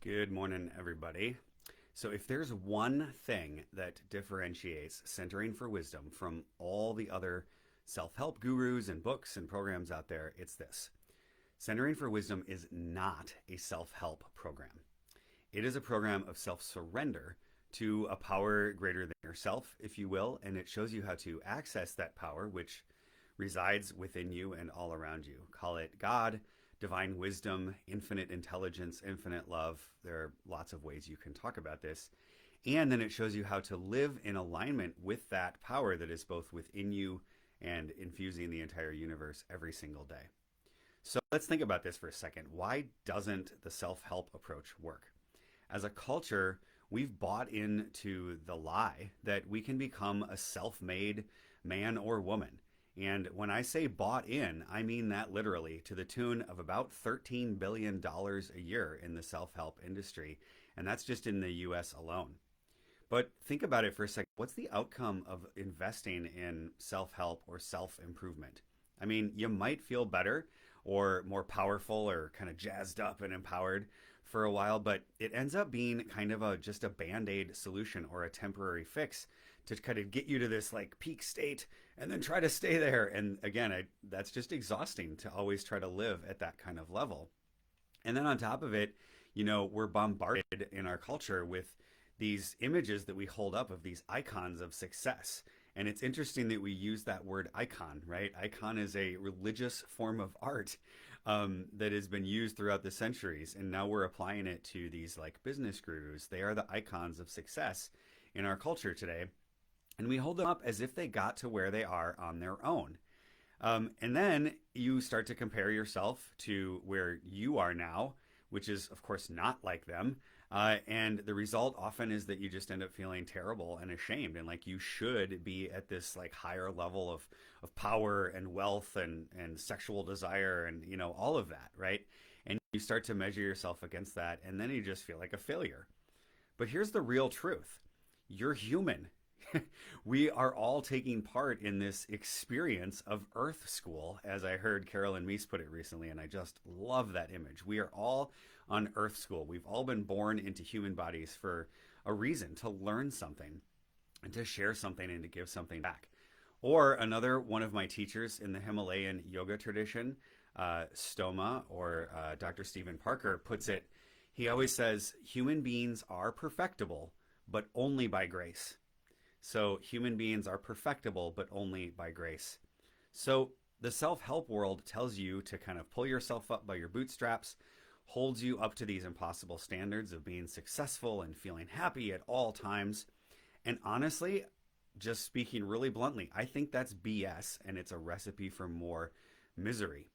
Good morning, everybody. So, if there's one thing that differentiates Centering for Wisdom from all the other self help gurus and books and programs out there, it's this: Centering for Wisdom is not a self help program. It is a program of self surrender to a power greater than yourself, if you will, and it shows you how to access that power, which resides within you and all around you. Call it God, divine wisdom, infinite intelligence, infinite love. There are lots of ways you can talk about this. And then it shows you how to live in alignment with that power that is both within you and infusing the entire universe every single day. So let's think about this for a second. Why doesn't the self help approach work? As a culture, we've bought into the lie that we can become a self made man or woman. And when I say bought in, I mean that literally to the tune of about $13 billion a year in the self help industry. And that's just in the US alone. But think about it for a second. What's the outcome of investing in self help or self improvement? I mean, you might feel better or more powerful or kind of jazzed up and empowered for a while, but it ends up being kind of just a band aid solution or a temporary fix to kind of get you to this like peak state and then try to stay there. And again, that's just exhausting to always try to live at that kind of level. And then on top of it, we're bombarded in our culture with these images that we hold up of these icons of success. And it's interesting that we use that word icon, right? Icon is a religious form of art that has been used throughout the centuries. And now we're applying it to these like business gurus. They are the icons of success in our culture today. And we hold them up as if they got to where they are on their own. And then you start to compare yourself to where you are now, which is, of course, not like them. And the result often is that you just end up feeling terrible and ashamed, and like you should be at this like higher level of power and wealth and sexual desire and all of that, right? And you start to measure yourself against that, and then you just feel like a failure. But here's the real truth: you're human. We are all taking part in this experience of Earth School, as I heard Carolyn Meese put it recently, and I just love that image. We are all on Earth School. We've all been born into human bodies for a reason: to learn something and to share something and to give something back. Or another one of my teachers in the Himalayan yoga tradition, Stoma, or Dr. Stephen Parker, puts it, he always says, human beings are perfectible, but only by grace. So human beings are perfectible, but only by grace. So the self help world tells you to kind of pull yourself up by your bootstraps, holds you up to these impossible standards of being successful and feeling happy at all times. And honestly, just speaking really bluntly, I think that's BS, and it's a recipe for more misery.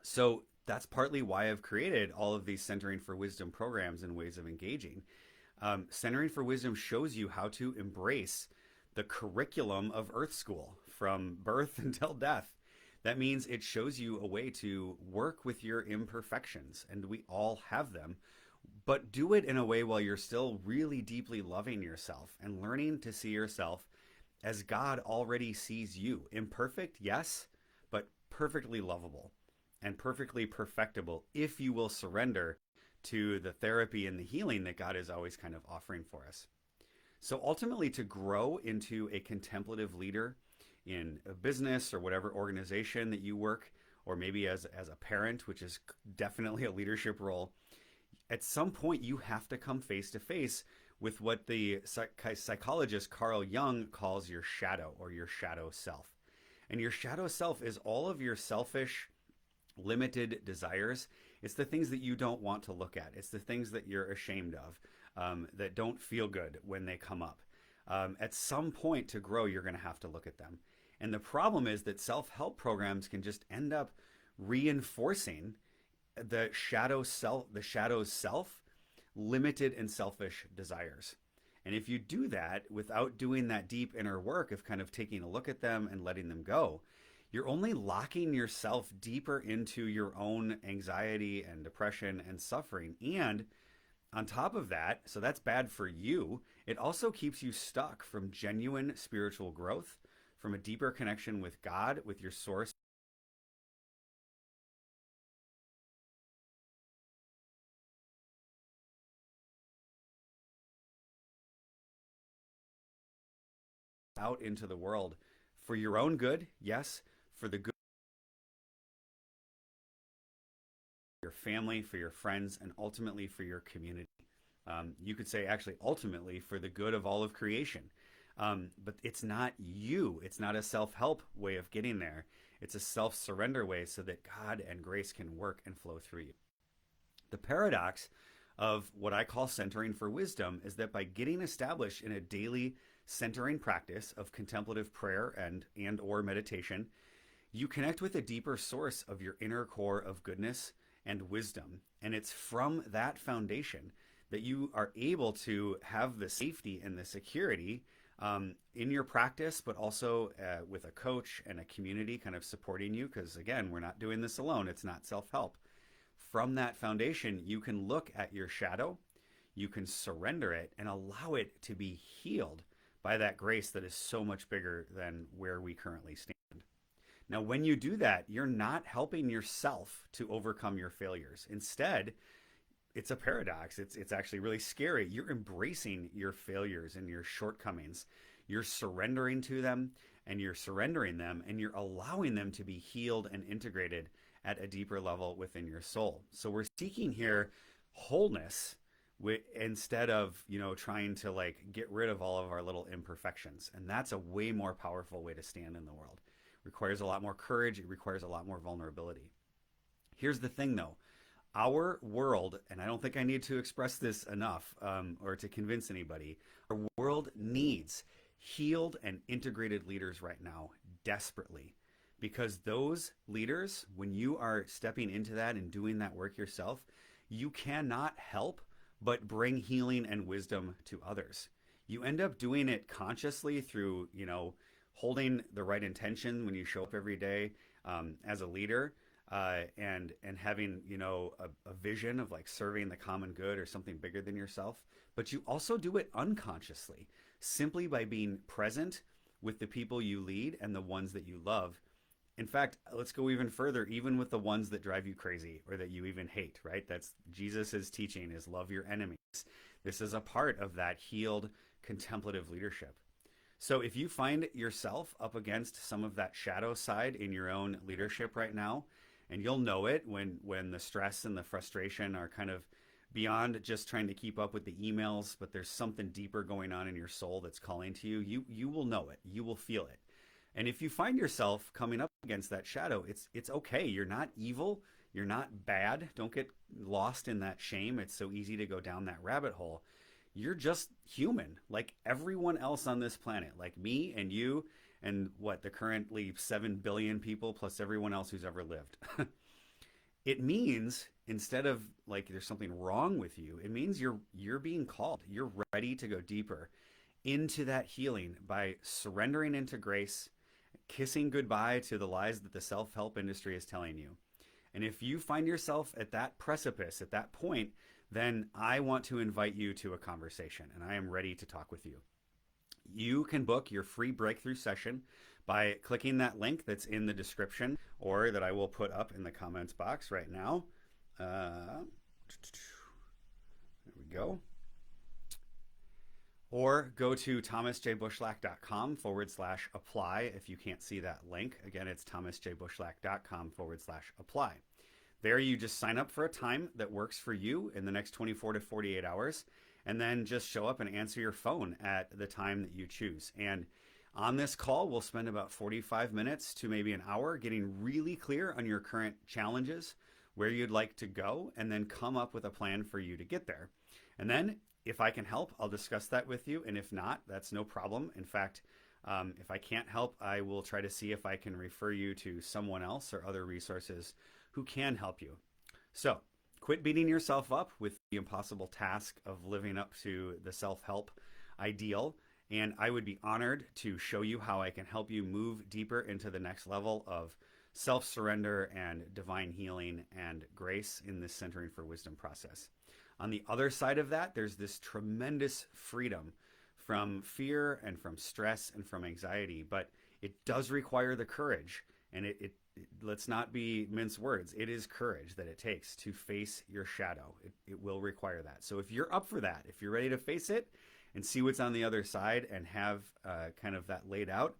So that's partly why I've created all of these Centering for Wisdom programs and ways of engaging. Centering for Wisdom shows you how to embrace the curriculum of Earth School from birth until death. That means it shows you a way to work with your imperfections, and we all have them, but do it in a way while you're still really deeply loving yourself and learning to see yourself as God already sees you. Imperfect, yes, but perfectly lovable and perfectly perfectible if you will surrender to the therapy and the healing that God is always kind of offering for us. So ultimately, to grow into a contemplative leader in a business or whatever organization that you work, or maybe as a parent, which is definitely a leadership role, at some point you have to come face to face with what the psychologist Carl Jung calls your shadow, or your shadow self. And your shadow self is all of your selfish, limited desires. It's the things that you don't want to look at. It's the things that you're ashamed of, that don't feel good when they come up. At some point to grow, you're going to have to look at them. And the problem is that self-help programs can just end up reinforcing the shadow's self, limited and selfish desires. And if you do that without doing that deep inner work of kind of taking a look at them and letting them go, you're only locking yourself deeper into your own anxiety and depression and suffering. And on top of that, so that's bad for you, it also keeps you stuck from genuine spiritual growth, from a deeper connection with God, with your source, out into the world for your own good, yes, for the good of your family, for your friends, and ultimately for your community. You could say, actually, ultimately, for the good of all of creation. But it's not you. It's not a self help way of getting there. It's a self surrender way so that God and grace can work and flow through you. The paradox of what I call centering for wisdom is that by getting established in a daily centering practice of contemplative prayer and or meditation, you connect with a deeper source of your inner core of goodness and wisdom. And it's from that foundation that you are able to have the safety and the security in your practice, but also with a coach and a community kind of supporting you. Because again, we're not doing this alone, it's not self help. From that foundation, you can look at your shadow, you can surrender it, and allow it to be healed by that grace that is so much bigger than where we currently stand. Now, when you do that, you're not helping yourself to overcome your failures. Instead, it's a paradox. It's actually really scary. You're embracing your failures and your shortcomings. You're surrendering to them, and you're surrendering them, and you're allowing them to be healed and integrated at a deeper level within your soul. So we're seeking here wholeness instead of, trying to like get rid of all of our little imperfections. And that's a way more powerful way to stand in the world. It requires a lot more courage. It requires a lot more vulnerability. Here's the thing though. Our world, and I don't think I need to express this enough or to convince anybody, our world needs healed and integrated leaders right now desperately. Because those leaders, when you are stepping into that and doing that work yourself, you cannot help but bring healing and wisdom to others. You end up doing it consciously through, holding the right intention when you show up every day as a leader, and having a vision of like serving the common good or something bigger than yourself. But you also do it unconsciously, simply by being present with the people you lead and the ones that you love. In fact, let's go even further, even with the ones that drive you crazy or that you even hate, right? That's Jesus's teaching is love your enemies. This is a part of that healed contemplative leadership. So if you find yourself up against some of that shadow side in your own leadership right now, and you'll know it when the stress and the frustration are kind of beyond just trying to keep up with the emails, but there's something deeper going on in your soul that's calling to you, you will know it. You will feel it. And if you find yourself coming up against that shadow, it's okay. You're not evil. You're not bad. Don't get lost in that shame. It's so easy to go down that rabbit hole. You're just human, like everyone else on this planet, like me and you and the currently 7 billion people plus everyone else who's ever lived. It means instead of like there's something wrong with you, it means you're being called. You're ready to go deeper into that healing by surrendering into grace, kissing goodbye to the lies that the self-help industry is telling you. And if you find yourself at that precipice, at that point, then I want to invite you to a conversation, and I am ready to talk with you. You can book your free breakthrough session by clicking that link that's in the description or that I will put up in the comments box right now. There we go. Or go to thomasjbushlack.com/apply if you can't see that link. Again, it's thomasjbushlack.com/apply. There you just sign up for a time that works for you in the next 24 to 48 hours, and then just show up and answer your phone at the time that you choose. And on this call, we'll spend about 45 minutes to maybe an hour getting really clear on your current challenges, where you'd like to go, and then come up with a plan for you to get there. And then if I can help, I'll discuss that with you. And if not, that's no problem. In fact, if I can't help, I will try to see if I can refer you to someone else or other resources who can help you. So quit beating yourself up with the impossible task of living up to the self-help ideal. And I would be honored to show you how I can help you move deeper into the next level of self-surrender and divine healing and grace in this Centering for Wisdom process. On the other side of that, there's this tremendous freedom from fear and from stress and from anxiety, but it does require the courage. And let's not be mince words. It is courage that it takes to face your shadow. It will require that. So if you're up for that, if you're ready to face it and see what's on the other side and have kind of that laid out,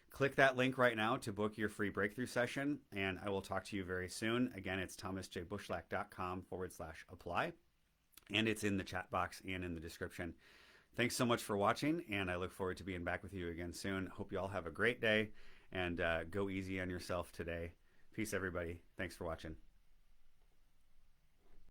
click that link right now to book your free breakthrough session, and I will talk to you very soon. Again, it's thomasjbushlack.com/apply, and it's in the chat box and in the description. Thanks so much for watching, and I look forward to being back with you again soon. Hope you all have a great day, and go easy on yourself today. Peace, everybody. Thanks for watching.